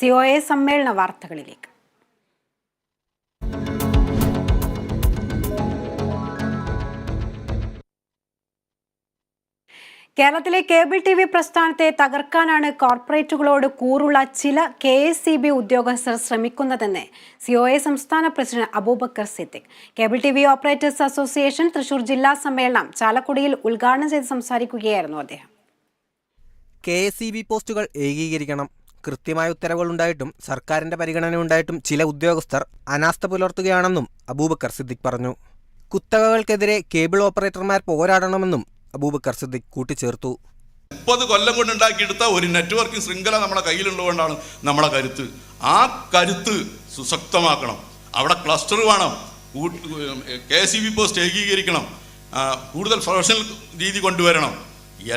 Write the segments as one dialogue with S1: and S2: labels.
S1: COA സമ്മേളന വാർത്തകളിലേക്ക്. കേരളത്തിലെ കേബിൾ TV പ്രസ്ഥാനത്തെ തകർക്കാനാണ് കോർപ്പറേറ്റുകളോട് കൂറുള്ള ചില KSEB ഉദ്യോഗസ്ഥർ ശ്രമിക്കുന്നതെന്ന് COA സംസ്ഥാന president Abubakar Siddique. Cable TV operators association Thrissur ജില്ലാ സമ്മേളനം ചാലക്കുടിയിൽ ഉദ്ഘാടനം ചെയ്ത് സംസാരിക്കുകയായിരുന്നു അദ്ദേഹം.
S2: KSEB പോസ്റ്റുകൾ ഏകീകരിക്കണം. കൃത്യമായ ഉത്തരവുകളുണ്ടായിട്ടും സർക്കാരിന്റെ പരിഗണന ഉണ്ടായിട്ടും ചില ഉദ്യോഗസ്ഥർ അനാസ്ഥ പുലർത്തുകയാണെന്നും അബൂബക്കർ സിദ്ദിഖ് പറഞ്ഞു. കുത്തകകൾക്കെതിരെ കേബിൾ ഓപ്പറേറ്റർമാർ പോരാടണമെന്നും അബൂബക്കർ സിദ്ദിഖ് കൂട്ടിച്ചേർത്തു.
S3: 30 കൊല്ലം കൊണ്ടുണ്ടാക്കിയെടുത്ത ഒരു നെറ്റ്വർക്കിംഗ് ശൃംഖല നമ്മുടെ കയ്യിലുള്ളതുകൊണ്ടാണ് നമ്മളെ കരുത്ത്. ആ കരുത്ത് സുശക്തമാക്കണം. അവിടെ ക്ലസ്റ്റർ വേണം. KSEB പോസ്റ്റ് ഏകീകരിക്കണം. കൂടുതൽ പ്രൊഫഷണൽ രീതി കൊണ്ടുവരണം.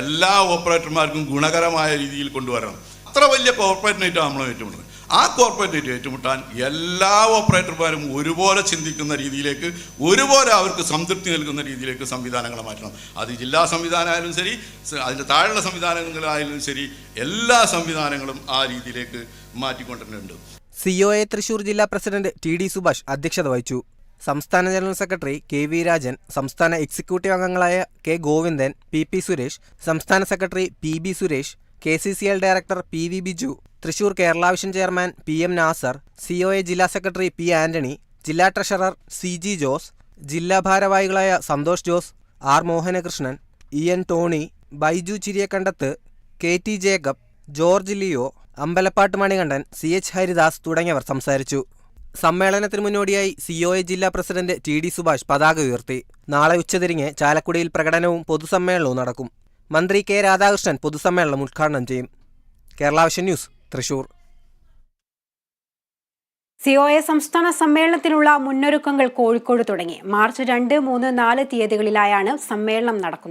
S3: എല്ലാ ഓപ്പറേറ്റർമാർക്കും ഗുണകരമായ രീതിയിൽ കൊണ്ടുവരണം. അത്ര വലിയ കോർപ്പറേറ്റിനായിട്ടാണ് നമ്മൾ ഏറ്റുമുട്ടുന്നത്. ആ കോർപ്പറേറ്റ് ഏറ്റുമുട്ടാൻ എല്ലാ ഓപ്പറേറ്റർമാരും ഒരുപോലെ ചിന്തിക്കുന്ന രീതിയിലേക്ക്, ഒരുപോലെ അവർക്ക് സംതൃപ്തി നൽകുന്ന രീതിയിലേക്ക് സംവിധാനങ്ങൾ മാറ്റണം. അത് ജില്ലാ സംവിധാനമായാലും ശരി, അതിൻ്റെ താഴെയുള്ള സംവിധാനങ്ങളായാലും ശരി, എല്ലാ സംവിധാനങ്ങളും ആ രീതിയിലേക്ക് മാറ്റിക്കൊണ്ടിട്ടുണ്ട്.
S2: COA തൃശൂർ ജില്ലാ പ്രസിഡന്റ് TD സുഭാഷ് അധ്യക്ഷത വഹിച്ചു. സംസ്ഥാന ജനറൽ സെക്രട്ടറി KV രാജൻ, സംസ്ഥാന എക്സിക്യൂട്ടീവ് അംഗങ്ങളായ K ഗോവിന്ദൻ, PP സുരേഷ്, സംസ്ഥാന secretary PB Suresh, KCCL director PV Biju, Thrissur Kerala vision chairman PM Nasar, COA ജില്ലാ സെക്രട്ടറി P ആന്റണി, ജില്ലാ ട്രഷറർ CG ജോസ്, ജില്ലാ ഭാരവാഹികളായ Santhosh Jose, R Mohanakrishnan, EN Tony, Baiju Chiriyakandath, KT Jacob, George Leo, Ambalappattu Manikandan, CH Haridas തുടങ്ങിയവർ സംസാരിച്ചു. സമ്മേളനത്തിന് മുന്നോടിയായി COA ജില്ലാ പ്രസിഡന്റ് TD സുഭാഷ് പതാക ഉയർത്തി. നാളെ ഉച്ചതിരിഞ്ഞ് ചാലക്കുടിയിൽ പ്രകടനവും പൊതുസമ്മേളനവും നടക്കും. മന്ത്രി K രാധാകൃഷ്ണൻ പൊതുസമ്മേളനം ഉദ്ഘാടനം ചെയ്യും. Kerala vision news, Thrissur.
S1: COA സംസ്ഥാന സമ്മേളനത്തിനുള്ള മുന്നൊരുക്കങ്ങൾ കോഴിക്കോട് തുടങ്ങി. മാർച്ച് 2, 3, 4 തീയതികളിലായാണ് സമ്മേളനം നടക്കുന്നത്.